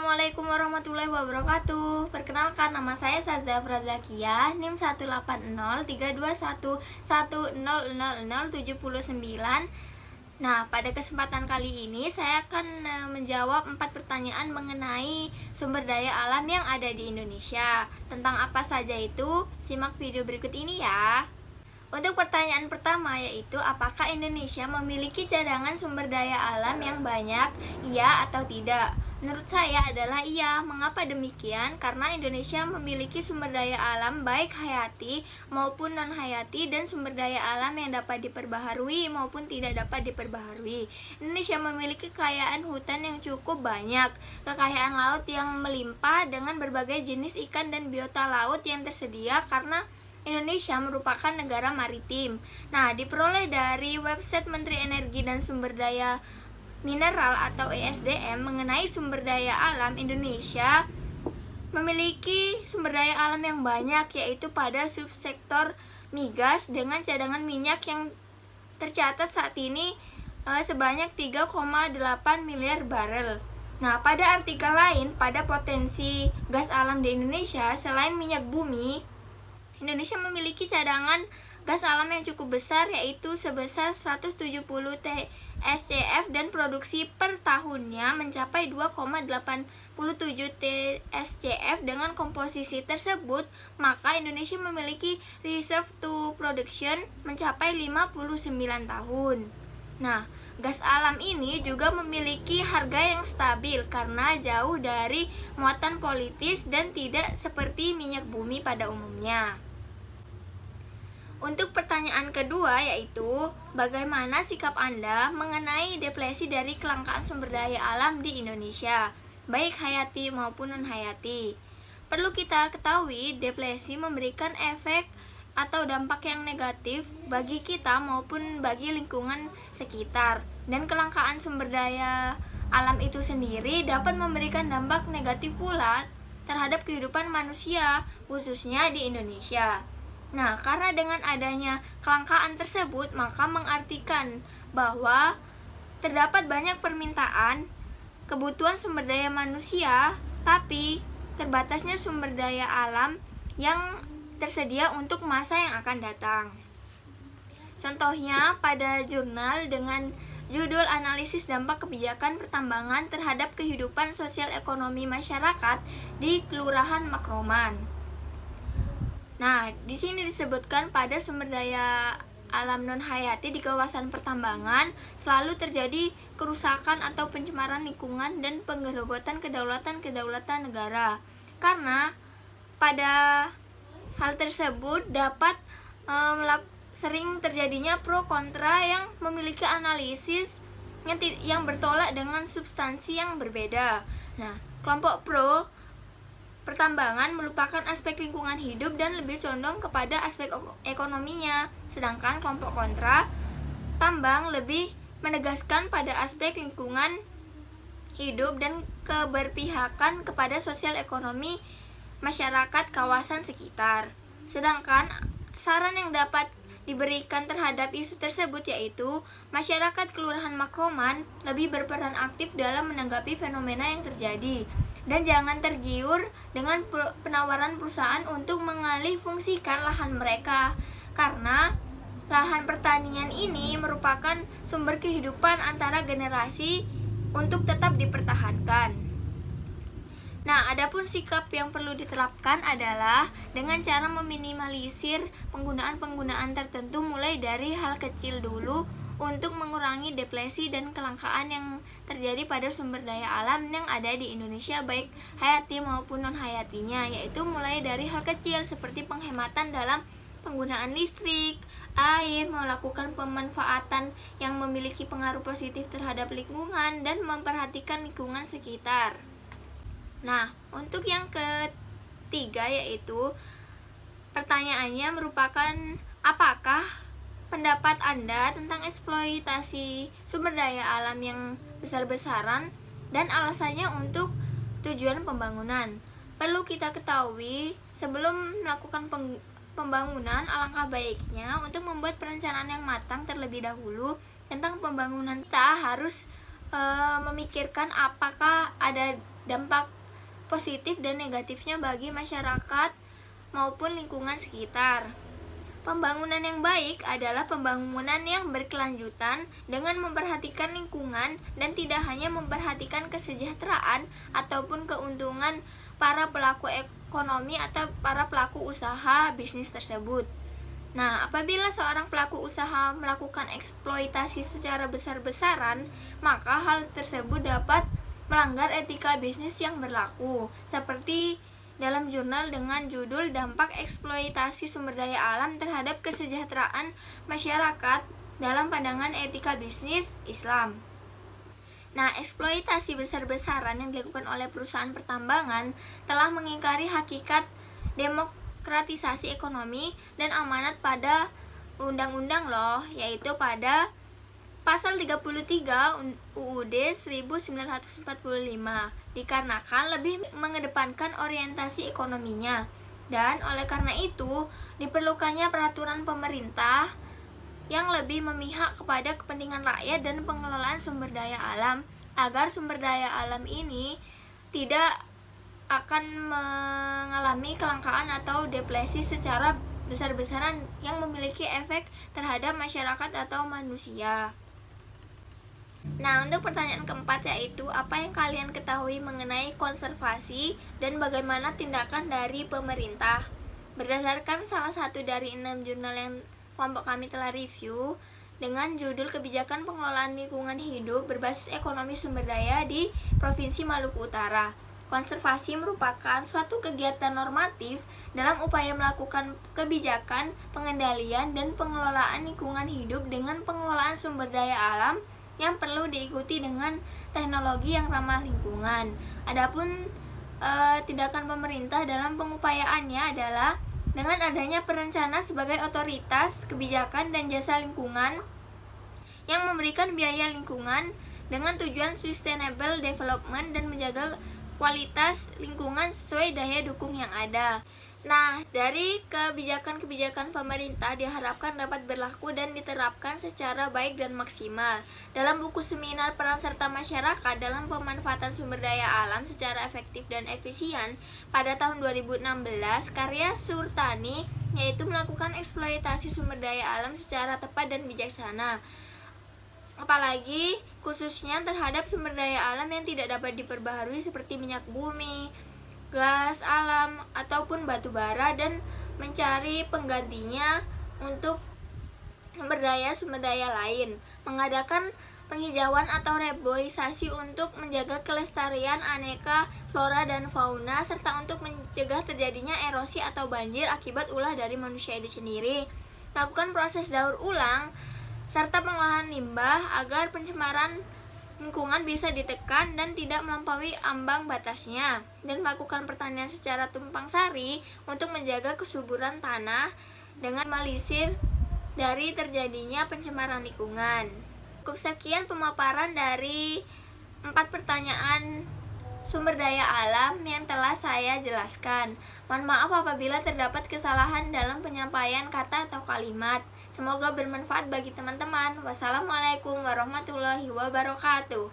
Assalamualaikum warahmatullahi wabarakatuh. Perkenalkan, nama saya Saza Frazakia, NIM 1803211000079. Nah, pada kesempatan kali ini saya akan menjawab 4 pertanyaan mengenai sumber daya alam yang ada di Indonesia. Tentang apa saja itu? Simak video berikut ini ya. Untuk pertanyaan pertama yaitu, apakah Indonesia memiliki cadangan sumber daya alam yang banyak? Iya atau tidak? Menurut saya adalah iya. Mengapa demikian? Karena Indonesia memiliki sumber daya alam baik hayati maupun non-hayati dan sumber daya alam yang dapat diperbaharui maupun tidak dapat diperbaharui. Indonesia memiliki kekayaan hutan yang cukup banyak, kekayaan laut yang melimpah dengan berbagai jenis ikan dan biota laut yang tersedia karena Indonesia merupakan negara maritim. Nah, diperoleh dari website Menteri Energi dan Sumber Daya Mineral atau ESDM mengenai sumber daya alam. Indonesia memiliki sumber daya alam yang banyak, yaitu pada subsektor migas dengan cadangan minyak yang tercatat saat ini sebanyak 3,8 miliar barel. Nah, pada artikel lain, pada potensi gas alam di Indonesia selain minyak bumi, Indonesia memiliki cadangan gas alam yang cukup besar, yaitu sebesar 170 TSCF dan produksi per tahunnya mencapai 2,87 TSCF. Dengan komposisi tersebut, maka Indonesia memiliki reserve to production mencapai 59 tahun. Nah, gas alam ini juga memiliki harga yang stabil karena jauh dari muatan politis dan tidak seperti minyak bumi pada umumnya. Untuk pertanyaan kedua yaitu, bagaimana sikap Anda mengenai depresi dari kelangkaan sumber daya alam di Indonesia, baik hayati maupun non-hayati? Perlu kita ketahui, depresi memberikan efek atau dampak yang negatif bagi kita maupun bagi lingkungan sekitar. Dan kelangkaan sumber daya alam itu sendiri dapat memberikan dampak negatif pula terhadap kehidupan manusia, khususnya di Indonesia. Nah, karena dengan adanya kelangkaan tersebut, maka mengartikan bahwa terdapat banyak permintaan kebutuhan sumber daya manusia, tapi terbatasnya sumber daya alam yang tersedia untuk masa yang akan datang. Contohnya pada jurnal dengan judul Analisis Dampak Kebijakan Pertambangan Terhadap Kehidupan Sosial Ekonomi Masyarakat di Kelurahan Makroman. Nah, di sini disebutkan pada sumber daya alam non-hayati di kawasan pertambangan selalu terjadi kerusakan atau pencemaran lingkungan dan penggerogotan kedaulatan negara. Karena pada hal tersebut dapat sering terjadinya pro kontra yang memiliki analisis yang bertolak dengan substansi yang berbeda. Nah, kelompok pro pertambangan melupakan aspek lingkungan hidup dan lebih condong kepada aspek ekonominya, sedangkan kelompok kontra tambang lebih menegaskan pada aspek lingkungan hidup dan keberpihakan kepada sosial ekonomi masyarakat kawasan sekitar. Sedangkan saran yang dapat diberikan terhadap isu tersebut yaitu, masyarakat Kelurahan Makroman lebih berperan aktif dalam menanggapi fenomena yang terjadi dan jangan tergiur dengan penawaran perusahaan untuk mengalih fungsikan lahan mereka, karena lahan pertanian ini merupakan sumber kehidupan antara generasi untuk tetap dipertahankan. Nah, adapun sikap yang perlu diterapkan adalah dengan cara meminimalisir penggunaan tertentu mulai dari hal kecil dulu untuk mengurangi depresi dan kelangkaan yang terjadi pada sumber daya alam yang ada di Indonesia baik hayati maupun non-hayatinya, yaitu mulai dari hal kecil seperti penghematan dalam penggunaan listrik, air, melakukan pemanfaatan yang memiliki pengaruh positif terhadap lingkungan, dan memperhatikan lingkungan sekitar. Nah, untuk yang ketiga yaitu, pertanyaannya merupakan, apakah pendapat Anda tentang eksploitasi sumber daya alam yang besar-besaran dan alasannya untuk tujuan pembangunan? Perlu kita ketahui, sebelum melakukan pembangunan, alangkah baiknya untuk membuat perencanaan yang matang terlebih dahulu tentang pembangunan. Kita harus memikirkan apakah ada dampak positif dan negatifnya bagi masyarakat maupun lingkungan sekitar. Pembangunan yang baik adalah pembangunan yang berkelanjutan dengan memperhatikan lingkungan dan tidak hanya memperhatikan kesejahteraan ataupun keuntungan para pelaku ekonomi atau para pelaku usaha bisnis tersebut. Nah, apabila seorang pelaku usaha melakukan eksploitasi secara besar-besaran, maka hal tersebut dapat melanggar etika bisnis yang berlaku, seperti dalam jurnal dengan judul Dampak Eksploitasi Sumber Daya Alam Terhadap Kesejahteraan Masyarakat dalam Pandangan Etika Bisnis Islam. Nah, eksploitasi besar-besaran yang dilakukan oleh perusahaan pertambangan telah mengingkari hakikat demokratisasi ekonomi dan amanat pada undang-undang loh, yaitu pada Pasal 33 UUD 1945 dikarenakan lebih mengedepankan orientasi ekonominya, dan oleh karena itu diperlukannya peraturan pemerintah yang lebih memihak kepada kepentingan rakyat dan pengelolaan sumber daya alam agar sumber daya alam ini tidak akan mengalami kelangkaan atau depresi secara besar-besaran yang memiliki efek terhadap masyarakat atau manusia. Nah, untuk pertanyaan keempat yaitu apa yang kalian ketahui mengenai konservasi dan bagaimana tindakan dari pemerintah? Berdasarkan salah satu dari 6 jurnal yang kelompok kami telah review dengan judul Kebijakan Pengelolaan Lingkungan Hidup Berbasis Ekonomi Sumber Daya di Provinsi Maluku Utara. Konservasi merupakan suatu kegiatan normatif dalam upaya melakukan kebijakan, pengendalian, dan pengelolaan lingkungan hidup dengan pengelolaan sumber daya alam yang perlu diikuti dengan teknologi yang ramah lingkungan. Adapun tindakan pemerintah dalam pengupayaannya adalah dengan adanya perencana sebagai otoritas kebijakan dan jasa lingkungan yang memberikan biaya lingkungan dengan tujuan sustainable development dan menjaga kualitas lingkungan sesuai daya dukung yang ada. Nah, dari kebijakan-kebijakan pemerintah diharapkan dapat berlaku dan diterapkan secara baik dan maksimal. Dalam buku seminar peran serta masyarakat dalam pemanfaatan sumber daya alam secara efektif dan efisien pada tahun 2016, karya Surtani yaitu melakukan eksploitasi sumber daya alam secara tepat dan bijaksana. Apalagi khususnya terhadap sumber daya alam yang tidak dapat diperbaharui seperti minyak bumi, gas alam, ataupun batu bara, dan mencari penggantinya untuk sumber daya lain. Mengadakan penghijauan atau reboisasi untuk menjaga kelestarian aneka flora dan fauna, serta untuk mencegah terjadinya erosi atau banjir akibat ulah dari manusia itu sendiri. Lakukan proses daur ulang serta pengolahan limbah agar pencemaran lingkungan bisa ditekan dan tidak melampaui ambang batasnya, dan melakukan pertanian secara tumpang sari untuk menjaga kesuburan tanah dengan melisir dari terjadinya pencemaran lingkungan. Cukup sekian pemaparan dari 4 pertanyaan sumber daya alam yang telah saya jelaskan. Mohon maaf apabila terdapat kesalahan dalam penyampaian kata atau kalimat. Semoga bermanfaat bagi teman-teman. Wassalamualaikum warahmatullahi wabarakatuh.